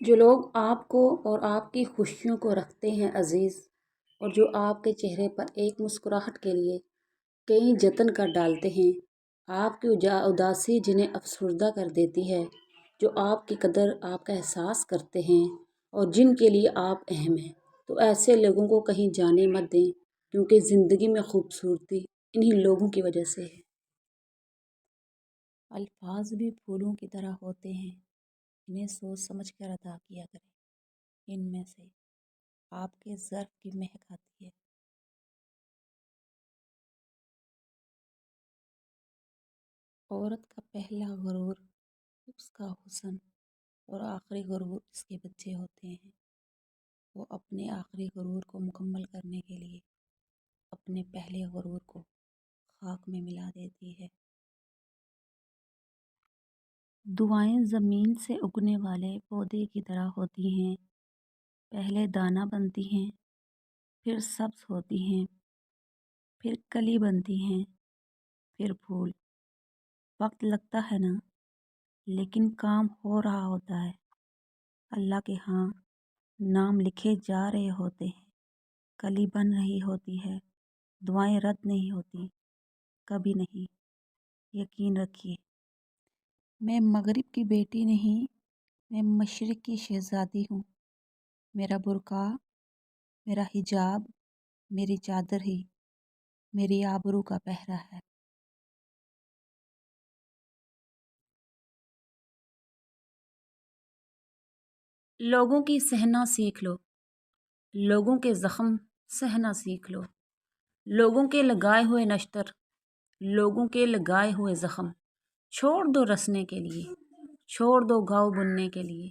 جو لوگ آپ کو اور آپ کی خوشیوں کو رکھتے ہیں عزیز، اور جو آپ کے چہرے پر ایک مسکراہٹ کے لیے کئی جتن کر ڈالتے ہیں، آپ کی اداسی جنہیں افسردہ کر دیتی ہے، جو آپ کی قدر آپ کا احساس کرتے ہیں اور جن کے لیے آپ اہم ہیں، تو ایسے لوگوں کو کہیں جانے مت دیں، کیونکہ زندگی میں خوبصورتی انہی لوگوں کی وجہ سے ہے۔ الفاظ بھی پھولوں کی طرح ہوتے ہیں، انہیں سوچ سمجھ کر ادا کیا کریں۔ ان میں سے آپ کے ظرف کی مہک آتی ہے۔ عورت کا پہلا غرور اس کا حسن اور آخری غرور اس کے بچے ہوتے ہیں۔ وہ اپنے آخری غرور کو مکمل کرنے کے لیے اپنے پہلے غرور کو خاک میں ملا دیتی ہے۔ دعائیں زمین سے اگنے والے پودے کی طرح ہوتی ہیں، پہلے دانہ بنتی ہیں، پھر سبز ہوتی ہیں، پھر کلی بنتی ہیں، پھر پھول۔ وقت لگتا ہے نا، لیکن کام ہو رہا ہوتا ہے۔ اللہ کے ہاں نام لکھے جا رہے ہوتے ہیں، کلی بن رہی ہوتی ہے، دعائیں رد نہیں ہوتی، کبھی نہیں۔ یقین رکھیے، میں مغرب کی بیٹی نہیں، میں مشرق کی شہزادی ہوں۔ میرا برقع، میرا حجاب، میری چادر ہی میری آبرو کا پہرا ہے۔ لوگوں کی سہنا سیکھ لو، لوگوں کے زخم سہنا سیکھ لو، لوگوں کے لگائے ہوئے نشتر، لوگوں کے لگائے ہوئے زخم چھوڑ دو رسنے کے لیے، چھوڑ دو گھاؤ بننے کے لیے،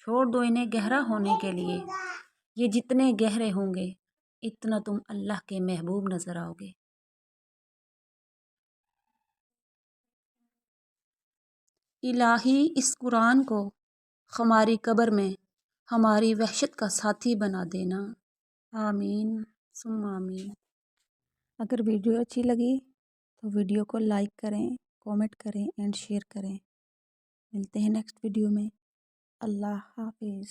چھوڑ دو انہیں گہرا ہونے کے لیے۔ یہ جتنے گہرے ہوں گے اتنا تم اللہ کے محبوب نظر آؤ گے۔ الہی اس قرآن کو ہماری قبر میں ہماری وحشت کا ساتھی بنا دینا، آمین ثم آمین۔ اگر ویڈیو اچھی لگی تو ویڈیو کو لائک کریں، کومنٹ کریں اینڈ شیئر کریں۔ ملتے ہیں نیکسٹ ویڈیو میں۔ اللہ حافظ۔